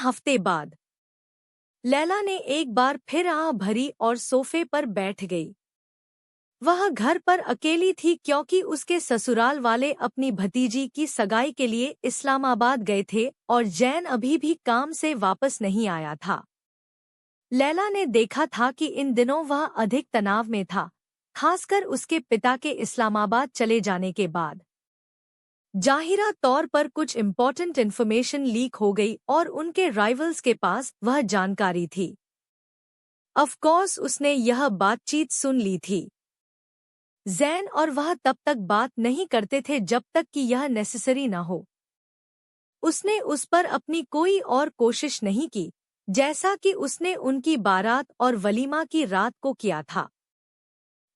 हफ्ते बाद लैला ने एक बार फिर आह भरी और सोफे पर बैठ गई। वह घर पर अकेली थी क्योंकि उसके ससुराल वाले अपनी भतीजी की सगाई के लिए इस्लामाबाद गए थे और जैन अभी भी काम से वापस नहीं आया था। लैला ने देखा था कि इन दिनों वह अधिक तनाव में था, खासकर उसके पिता के इस्लामाबाद चले जाने के बाद। जाहिरा तौर पर कुछ इम्पोर्टेंट इन्फॉर्मेशन लीक हो गई और उनके राइवल्स के पास वह जानकारी थी। ऑफ कोर्स उसने यह बातचीत सुन ली थी। जैन और वह तब तक बात नहीं करते थे जब तक कि यह नेसेसरी न हो। उसने उस पर अपनी कोई और कोशिश नहीं की, जैसा कि उसने उनकी बारात और वलीमा की रात को किया था।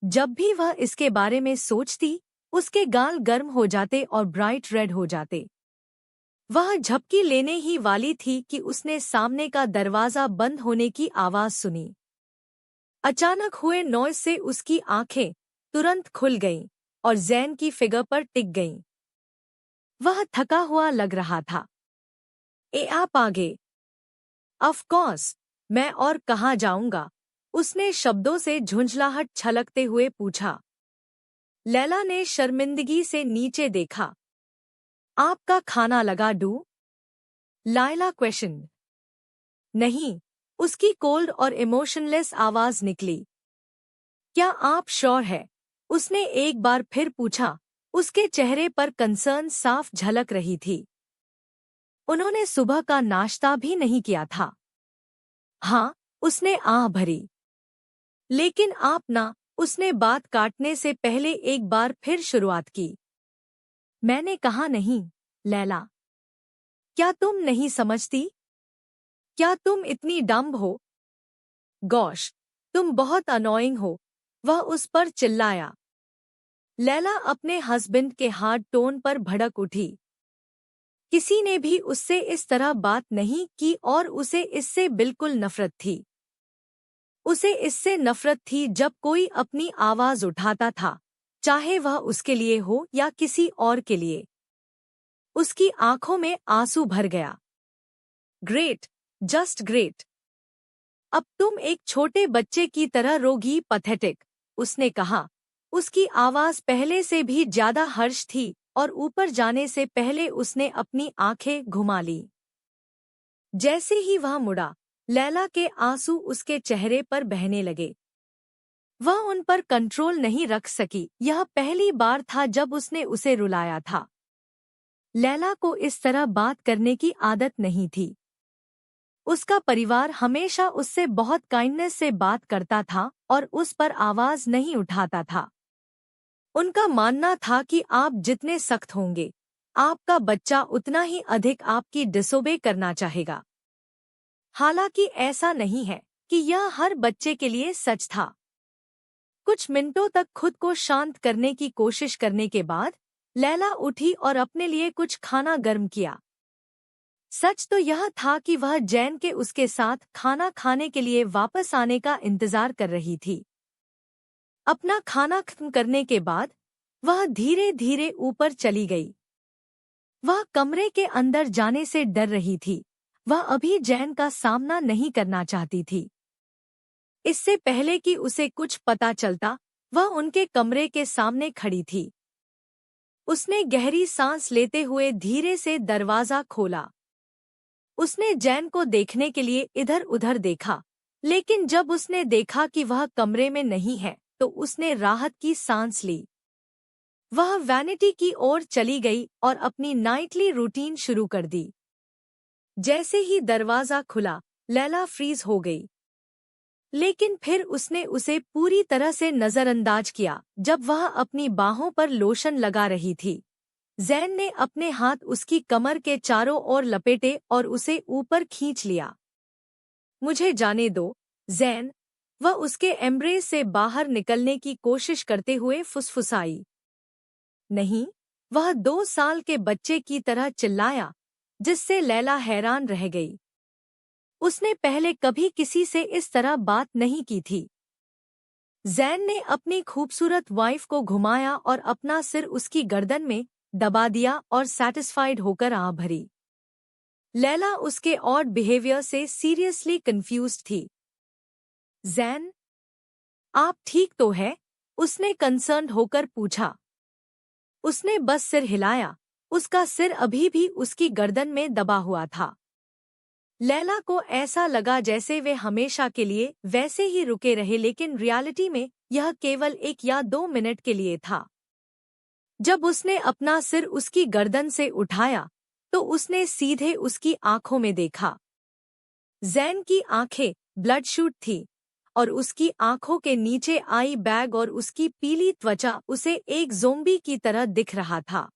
जब भी वह इसके बारे में सोचती, उसके गाल गर्म हो जाते और ब्राइट रेड हो जाते। वह झपकी लेने ही वाली थी कि उसने सामने का दरवाजा बंद होने की आवाज सुनी। अचानक हुए नॉइज से उसकी आंखें तुरंत खुल गईं और जैन की फिगर पर टिक गईं। वह थका हुआ लग रहा था। आप आगे। ऑफ कोर्स, मैं और कहाँ जाऊंगा? उसने शब्दों से झुंझलाहट छलकते हुए पूछा। लैला ने शर्मिंदगी से नीचे देखा। आपका खाना लगा डू? लायला क्वेश्चन। नहीं, उसकी कोल्ड और इमोशनलेस आवाज निकली। क्या आप श्योर है? उसने एक बार फिर पूछा। उसके चेहरे पर कंसर्न साफ झलक रही थी। उन्होंने सुबह का नाश्ता भी नहीं किया था। हाँ, उसने आह भरी। लेकिन आप ना, उसने बात काटने से पहले एक बार फिर शुरुआत की। मैंने कहा नहीं, लैला। क्या तुम नहीं समझती? क्या तुम इतनी डम्ब हो? गॉश, तुम बहुत अनोइंग हो, वह उस पर चिल्लाया। लैला अपने हस्बैंड के हार्ड टोन पर भड़क उठी। किसी ने भी उससे इस तरह बात नहीं की और उसे इससे बिल्कुल नफरत थी। उसे इससे नफरत थी जब कोई अपनी आवाज उठाता था, चाहे वह उसके लिए हो या किसी और के लिए। उसकी आंखों में आंसू भर गया। Great, just great. अब तुम एक छोटे बच्चे की तरह रोगी, पथेटिक, उसने कहा। उसकी आवाज पहले से भी ज्यादा हर्ष थी और ऊपर जाने से पहले उसने अपनी आंखें घुमा ली। जैसे ही वह मुड़ा, लैला के आंसू उसके चेहरे पर बहने लगे। वह उन पर कंट्रोल नहीं रख सकी। यह पहली बार था जब उसने उसे रुलाया था। लैला को इस तरह बात करने की आदत नहीं थी। उसका परिवार हमेशा उससे बहुत काइंडनेस से बात करता था और उस पर आवाज नहीं उठाता था। उनका मानना था कि आप जितने सख्त होंगे, आपका बच्चा उतना ही अधिक आपकी डिसोबे करना चाहेगा। हालांकि ऐसा नहीं है कि यह हर बच्चे के लिए सच था। कुछ मिनटों तक खुद को शांत करने की कोशिश करने के बाद लैला उठी और अपने लिए कुछ खाना गर्म किया। सच तो यह था कि वह जैन के उसके साथ खाना खाने के लिए वापस आने का इंतजार कर रही थी। अपना खाना खत्म करने के बाद वह धीरे धीरे ऊपर चली गई। वह कमरे के अंदर जाने से डर रही थी। वह अभी जैन का सामना नहीं करना चाहती थी। इससे पहले कि उसे कुछ पता चलता, वह उनके कमरे के सामने खड़ी थी। उसने गहरी सांस लेते हुए धीरे से दरवाजा खोला। उसने जैन को देखने के लिए इधर-उधर देखा, लेकिन जब उसने देखा कि वह कमरे में नहीं है, तो उसने राहत की सांस ली। वह वैनिटी की ओर चली गई और अपनी नाइटली रूटीन शुरू कर दी। जैसे ही दरवाजा खुला, लैला फ्रीज हो गई। लेकिन फिर उसने उसे पूरी तरह से नजरअंदाज किया जब वह अपनी बाहों पर लोशन लगा रही थी। जैन ने अपने हाथ उसकी कमर के चारों ओर लपेटे और उसे ऊपर खींच लिया। मुझे जाने दो, जैन, वह उसके एम्ब्रेस से बाहर निकलने की कोशिश करते हुए फुसफुसाई। नहीं, वह 2 साल के बच्चे की तरह चिल्लाया, जिससे लैला हैरान रह गई। उसने पहले कभी किसी से इस तरह बात नहीं की थी। जैन ने अपनी खूबसूरत वाइफ को घुमाया और अपना सिर उसकी गर्दन में दबा दिया और सैटिस्फाइड होकर आह भरी। लैला उसके ऑड बिहेवियर से सीरियसली कंफ्यूज्ड थी। जैन, आप ठीक तो है? उसने कंसर्न्ड होकर पूछा। उसने बस सिर हिलाया। उसका सिर अभी भी उसकी गर्दन में दबा हुआ था। लैला को ऐसा लगा जैसे वे हमेशा के लिए वैसे ही रुके रहे, लेकिन रियलिटी में यह केवल 1 या 2 मिनट के लिए था। जब उसने अपना सिर उसकी गर्दन से उठाया तो उसने सीधे उसकी आंखों में देखा। जैन की आंखें ब्लडशूट थी और उसकी आंखों के नीचे आई बैग और उसकी पीली त्वचा उसे एक ज़ोंबी की तरह दिख रहा था।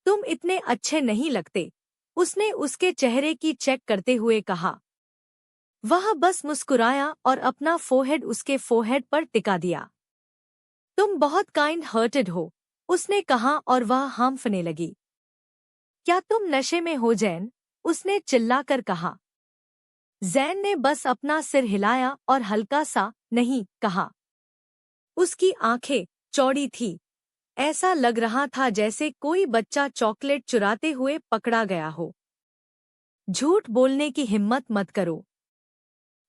तुम इतने अच्छे नहीं लगते, उसने उसके चेहरे की चेक करते हुए कहा। वह बस मुस्कुराया और अपना फोरहेड उसके फोरहेड पर टिका दिया। तुम बहुत काइंड हर्टेड हो, उसने कहा और वह हांफने लगी। क्या तुम नशे में हो जैन? उसने चिल्लाकर कहा। जैन ने बस अपना सिर हिलाया और हल्का सा नहीं कहा। उसकी आंखें चौड़ी थी। ऐसा लग रहा था जैसे कोई बच्चा चॉकलेट चुराते हुए पकड़ा गया हो। झूठ बोलने की हिम्मत मत करो।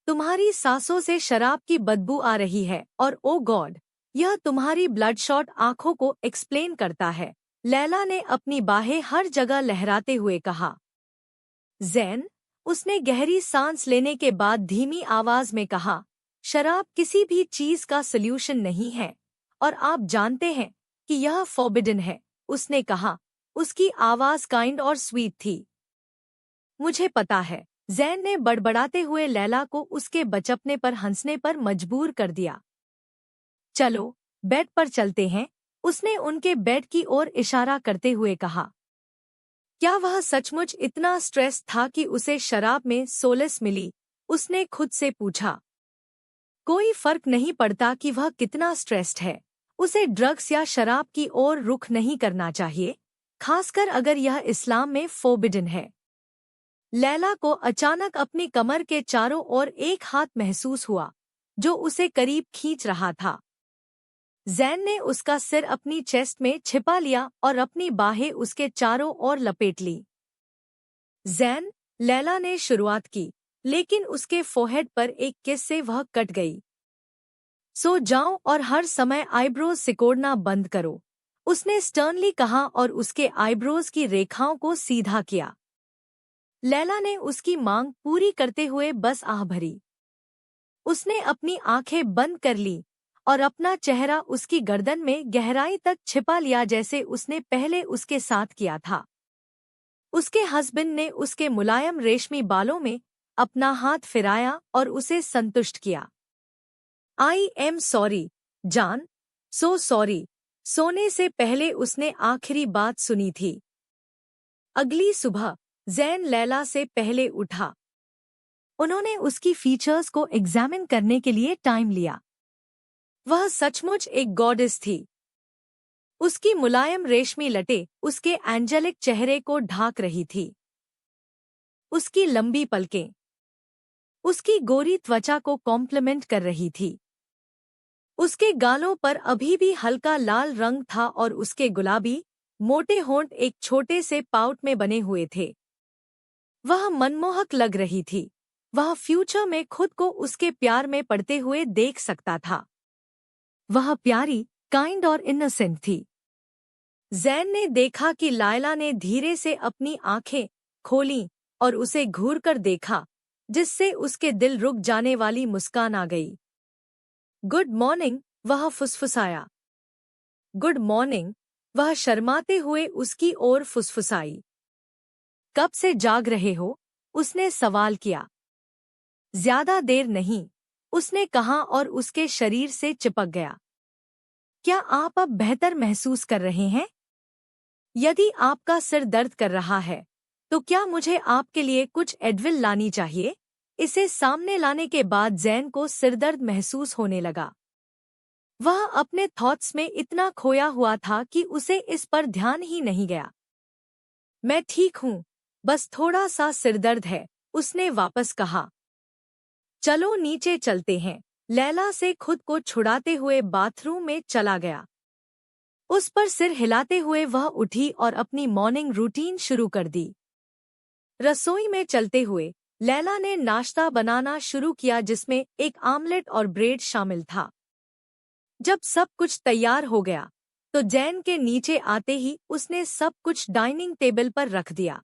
तुम्हारी सांसों से शराब की बदबू आ रही है और ओ गॉड, यह तुम्हारी ब्लडशॉट आंखों को एक्सप्लेन करता है। लैला ने अपनी बाहें हर जगह लहराते हुए कहा। जैन, उसने गहरी सांस लेने के बाद धीमी आवाज में कहा, शराब किसी भी चीज का सल्यूशन नहीं है और आप जानते हैं कि यह फॉरबिडन है, उसने कहा। उसकी आवाज काइंड और स्वीट थी। मुझे पता है, जैन ने बड़बड़ाते हुए लैला को उसके बचपने पर हंसने पर मजबूर कर दिया। चलो, बेड पर चलते हैं, उसने उनके बेड की ओर इशारा करते हुए कहा। क्या वह सचमुच इतना स्ट्रेस था कि उसे शराब में सोलेस मिली? उसने खुद से पूछा। कोई फर्क नहीं पड़ता कि वह कितना स्ट्रेस्ड है, उसे ड्रग्स या शराब की ओर रुख नहीं करना चाहिए, खासकर अगर यह इस्लाम में फोरबिडन है। लैला को अचानक अपनी कमर के चारों ओर एक हाथ महसूस हुआ जो उसे करीब खींच रहा था। जैन ने उसका सिर अपनी चेस्ट में छिपा लिया और अपनी बाहें उसके चारों ओर लपेट ली। जैन, लैला ने शुरुआत की, लेकिन उसके फोरहेड पर एक किस से वह कट गई। सो जाओ और हर समय आईब्रोज सिकोड़ना बंद करो, उसने स्टर्नली कहा और उसके आईब्रोज की रेखाओं को सीधा किया। लैला ने उसकी मांग पूरी करते हुए बस आह भरी। उसने अपनी आंखें बंद कर ली और अपना चेहरा उसकी गर्दन में गहराई तक छिपा लिया जैसे उसने पहले उसके साथ किया था। उसके हस्बैंड ने उसके मुलायम रेशमी बालों में अपना हाथ फिराया और उसे संतुष्ट किया। आई एम सॉरी, जान, सो सॉरी। सोने से पहले उसने आखिरी बात सुनी थी। अगली सुबह जैन लैला से पहले उठा। उन्होंने उसकी फीचर्स को एग्जामिन करने के लिए टाइम लिया। वह सचमुच एक गॉडेस थी। उसकी मुलायम रेशमी लटें उसके एंजेलिक चेहरे को ढाक रही थी। उसकी लंबी पलकें उसकी गोरी त्वचा को कॉम्प्लीमेंट कर रही थी। उसके गालों पर अभी भी हल्का लाल रंग था और उसके गुलाबी, मोटे होंठ एक छोटे से पाउट में बने हुए थे। वह मनमोहक लग रही थी। वह फ्यूचर में खुद को उसके प्यार में पड़ते हुए देख सकता था। वह प्यारी, काइंड और इनोसेंट थी। जैन ने देखा कि लायला ने धीरे से अपनी आंखें खोलीं और उसे घूरकर देखा, जिससे उसके दिल रुक जाने वाली मुस्कान आ गई। गुड मॉर्निंग, वह फुसफुसाया। गुड मॉर्निंग, वह शर्माते हुए उसकी ओर फुसफुसाई। कब से जाग रहे हो? उसने सवाल किया। ज्यादा देर नहीं, उसने कहा और उसके शरीर से चिपक गया। क्या आप अब बेहतर महसूस कर रहे हैं? यदि आपका सिर दर्द कर रहा है, तो क्या मुझे आपके लिए कुछ एडविल लानी चाहिए? इसे सामने लाने के बाद जैन को सिरदर्द महसूस होने लगा। वह अपने थॉट्स में इतना खोया हुआ था कि उसे इस पर ध्यान ही नहीं गया। मैं ठीक हूँ, बस थोड़ा सा सिरदर्द है, उसने वापस कहा। चलो नीचे चलते हैं, लैला से खुद को छुड़ाते हुए बाथरूम में चला गया। उस पर सिर हिलाते हुए वह उठी और अपनी मॉर्निंग रूटीन शुरू कर दी। रसोई में चलते हुए लैला ने नाश्ता बनाना शुरू किया जिसमें एक आमलेट और ब्रेड शामिल था। जब सब कुछ तैयार हो गया तो जैन के नीचे आते ही उसने सब कुछ डाइनिंग टेबल पर रख दिया।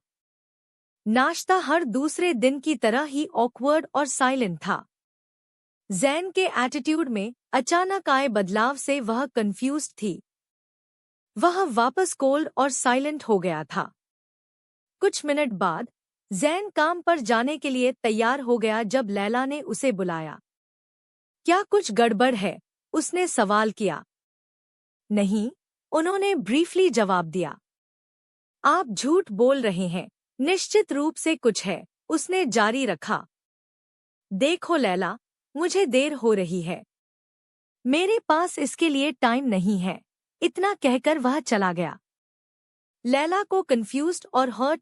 नाश्ता हर दूसरे दिन की तरह ही ऑकवर्ड और साइलेंट था। जैन के एटीट्यूड में अचानक आए बदलाव से वह कंफ्यूज्ड थी। वह वापस कोल्ड और साइलेंट हो गया था। कुछ मिनट बाद जैन काम पर जाने के लिए तैयार हो गया जब लैला ने उसे बुलाया। क्या कुछ गड़बड़ है? उसने सवाल किया। नहीं, उन्होंने ब्रीफली जवाब दिया। आप झूठ बोल रहे हैं, निश्चित रूप से कुछ है, उसने जारी रखा। देखो लैला, मुझे देर हो रही है। मेरे पास इसके लिए टाइम नहीं है। इतना कहकर वह चला गया। लैला को कंफ्यूज्ड और हर्ट